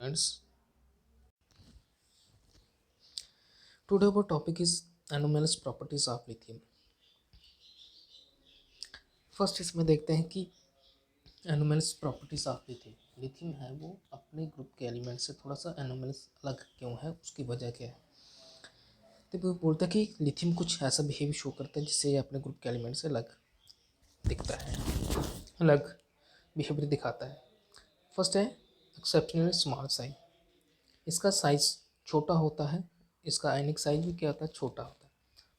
Friends, today our topic is anomalous properties of lithium. First इसमें देखते हैं कि anomalous properties of lithium. Lithium है वो अपने ग्रुप के एलिमेंट से थोड़ा सा एनोमलस अलग क्यों है, उसकी वजह क्या है। तो वो बोलता है कि लिथियम कुछ ऐसा बिहेव शो करता है जिससे ये अपने ग्रुप के एलिमेंट से अलग दिखता है, अलग बिहेवियर दिखाता है। फर्स्ट है एक्सेप्शनली स्मॉल साइज। इसका साइज छोटा होता है, इसका आयनिक साइज भी क्या होता है, छोटा होता है।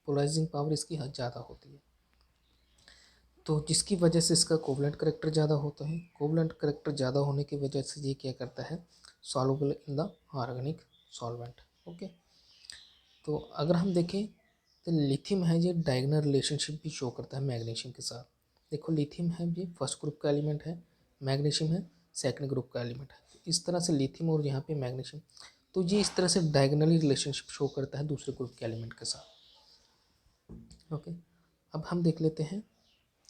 पोलराइजिंग पावर इसकी ज़्यादा होती है, तो जिसकी वजह से इसका कोवलेंट करेक्टर ज़्यादा होता है। कोवलेंट करेक्टर ज़्यादा होने की वजह से ये क्या करता है, soluble in the organic solvent. Okay, तो अगर हम देखें तो लिथियम है, ये डायगोनल रिलेशनशिप भी शो करता है मैग्नीशियम के साथ। देखो लिथियम है ये फर्स्ट ग्रुप का एलिमेंट है, मैग्नीशियम है सेकंड ग्रुप का एलिमेंट है। तो इस तरह से लिथियम और यहाँ पे मैग्नीशियम, तो ये इस तरह से डायगोनली रिलेशनशिप शो करता है दूसरे ग्रुप के एलिमेंट के साथ। ओके, अब हम देख लेते हैं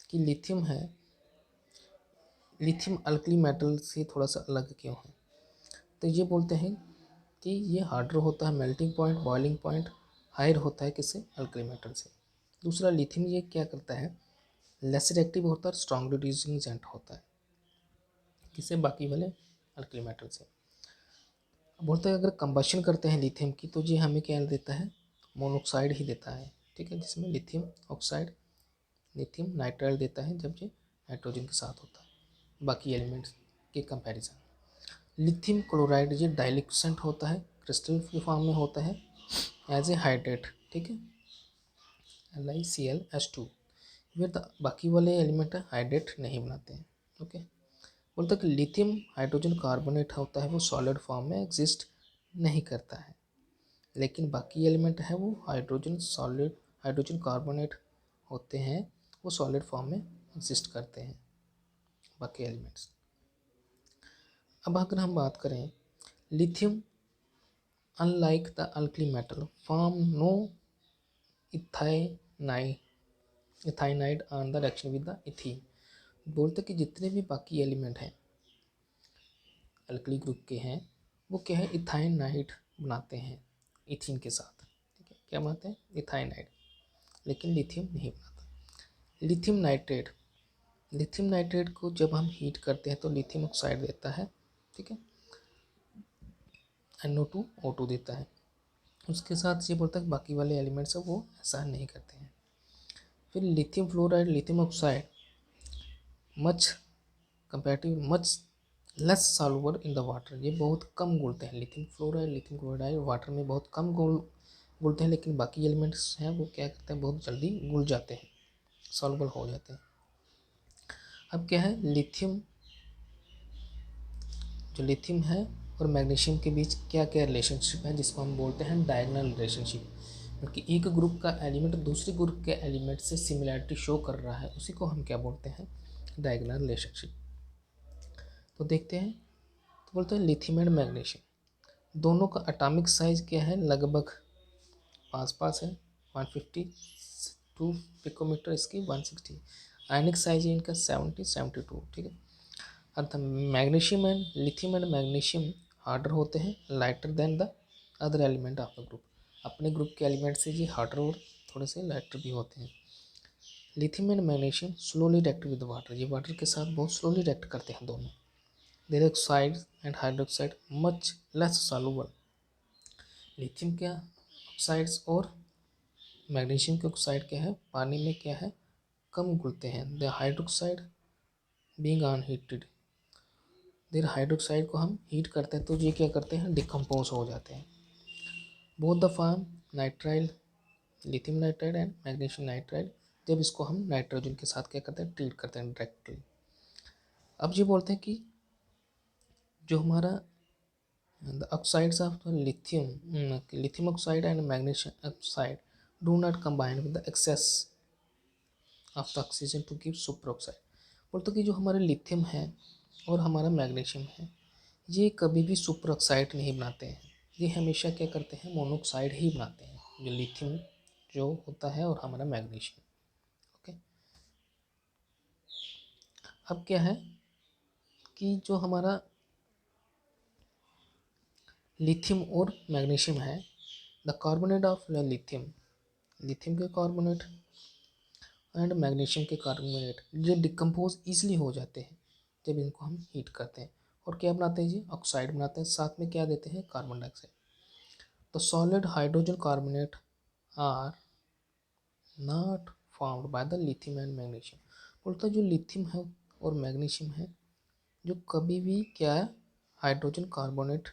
कि लिथियम है, लिथियम अल्कली मेटल से थोड़ा सा अलग क्यों है। तो ये बोलते हैं कि ये हार्डर होता है, melting point boiling point higher होता है किससे, अल्कली मेटल से। दूसरा लिथियम ये क्या करता है, लेसर एक्टिव होता है, स्ट्रॉन्ग रिड्यूसिंग एजेंट होता है किससे, बाकी वाले अल्कली मेटल से। बोलते हैं अगर कंबशन करते हैं लिथियम की तो ये हमें क्या देता है, मोनोक्साइड ही देता है। ठीक है, जिसमें लिथियम ऑक्साइड, लिथियम नाइट्राइल देता है जब ये नाइट्रोजन के साथ होता है बाकी एलिमेंट्स के कंपैरिजन। लिथियम क्लोराइड ये डाइल्यूसेंट होता है, क्रिस्टल के फॉर्म में होता है एज ए हाइड्रेट। ठीक है, LiClH2। फिर बाकी वाले एलिमेंट हाइड्रेट नहीं बनाते हैं। ओके, बोलते कि लिथियम हाइड्रोजन कार्बोनेट होता है, वो सॉलिड फॉर्म में एग्जिस्ट नहीं करता है, लेकिन बाकी एलिमेंट है वो हाइड्रोजन सॉलिड, हाइड्रोजन कार्बोनेट होते हैं, वो सॉलिड फॉर्म में एग्जिस्ट करते हैं बाकी एलिमेंट्स। अब अगर हम बात करें lithium unlike the alkali metal form no ethynide on the reaction with the ethene. बोलते कि जितने भी बाकी एलिमेंट हैं अल्कली ग्रुप के हैं, वो क्या है, इथाइनाइड बनाते हैं इथीन के साथ। ठीक है, क्या बनाते हैं, इथाइनाइड, लेकिन लिथियम नहीं बनाता। लिथियम नाइट्रेट, लिथियम नाइट्रेट को जब हम हीट करते हैं तो लिथियम ऑक्साइड देता है। ठीक है, NO2O2 देता है। उसके साथ ये बोलता है कि बाकी वाले एलिमेंट्स हैं वो ऐसा नहीं करते हैं। फिर lithium fluoride, lithium oxide much comparative much less soluble in the water, ये बहुत कम घुलते हैं। Lithium fluoride, lithium chloride water में बहुत कम घुलते हैं, लेकिन बाकी एलिमेंट्स हैं वो क्या करते हैं, बहुत जल्दी घुल जाते हैं, सॉल्युबल हो जाते हैं। अब क्या है, लिथियम, जो लिथियम है और मैग्नीशियम के बीच क्या क्या रिलेशनशिप है, जिसको हम बोलते हैं डायगोनल रिलेशनशिप। क्योंकि एक ग्रुप का एलिमेंट दूसरे ग्रुप के एलिमेंट से सिमिलैरिटी शो कर रहा है, उसी को हम क्या बोलते हैं, डायगोनल रिलेशनशिप। तो देखते हैं, तो बोलते हैं लिथियम एंड मैग्नीशियम दोनों का एटॉमिक साइज क्या है, लगभग पास पास है, 152 पिकोमीटर, इसकी 160। आयनिक साइज है इनका 72। ठीक है, अर्थात magnesium and lithium and magnesium harder होते हैं, lighter than the other element of the group. अपने ग्रुप के एलिमेंट से ये हार्डर और थोड़े से लाइटर भी होते हैं। Lithium and magnesium slowly react with water, ये वाटर के साथ बहुत स्लोली रिएक्ट करते हैं दोनों। Their oxide and hydroxide much less soluble. Lithium के ऑक्साइड्स और मैग्नीशियम के ऑक्साइड क्या है, पानी में क्या है, कम घुलते हैं। The hydroxide being unheated, their hydroxide को हम हीट करते हैं तो ये क्या करते हैं, डिकम्पोज हो जाते हैं। Both the form nitrile, lithium nitride and magnesium nitride, जब इसको हम नाइट्रोजन के साथ क्या करते हैं, ट्रीट करते हैं डायरेक्टली। अब ये बोलते हैं कि जो हमारा the oxides of lithium, lithium oxide and magnesium oxide do not combine with the excess of the oxygen to give super oxide. बोलते कि जो हमारे लिथियम है और हमारा मैग्नीशियम है, ये कभी भी सुपर ऑक्साइड नहीं बनाते हैं, ये हमेशा क्या करते हैं, मोनोक्साइड ही बनाते हैं, जो लिथियम जो होता है और हमारा मैग्नीशियम। ओके, अब क्या है कि जो हमारा लिथियम और मैग्नीशियम है। The carbonate of lithium, lithium के कार्बोनेट एंड मैग्नीशियम के कार्बोनेट जो डिकम्पोज ईजिली हो जाते हैं जब इनको हम हीट करते हैं। और क्या बनाते हैं जी, ऑक्साइड बनाते हैं, साथ में क्या देते हैं, कार्बन डाइऑक्साइड। तो solid hydrogen carbonate are not found by the lithium and magnesium. बोलता जो लिथियम है और मैग्नीशियम है जो कभी भी क्या है, hydrogen carbonate,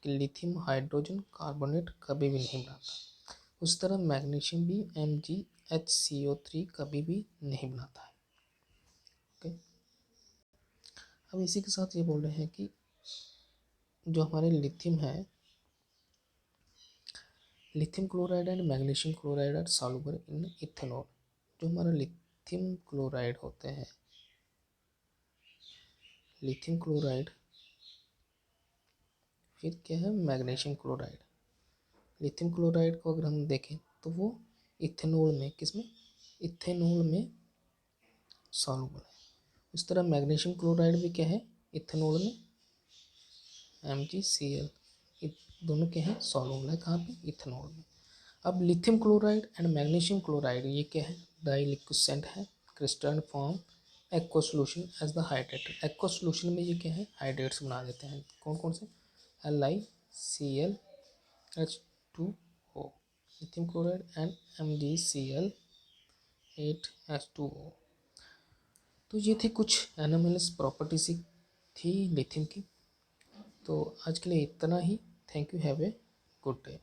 lithium hydrogen carbonate कभी भी नहीं बनाता। उस तरह मैग्नीशियम भी MgHCO3 कभी भी नहीं बनाता है। ओके, अब इसी के साथ ये बोल रहे हैं कि जो हमारे लिथियम है, lithium chloride and magnesium chloride are soluble in ethanol. जो हमारा लिथियम क्लोराइड होते हैं, लिथियम क्लोराइड, फिर क्या है मैग्नीशियम क्लोराइड। लिथियम क्लोराइड को अगर हम देखें तो वो इथेनॉल में, किसमें, इथेनॉल में सॉल्युबल है। उस तरह मैग्नीशियम क्लोराइड भी क्या है, इथेनॉल में MgCl, दोनों क्या है, सॉल्युबल है, कहाँ पे, इथेनॉल में। अब lithium chloride and magnesium chloride ये क्या है, डाइलिक्विसेंट है, crystal form aqua solution as the hydrate. Aqua solution में ये क्या है, हाइड्रेट्स बना देते हैं। कौन कौन से, LiClH2O, lithium chloride and MgCl8H2O। तो ये थी कुछ एनामलस प्रॉपर्टीज थी लिथियम की। तो आज के लिए इतना ही। Thank you, have a good day.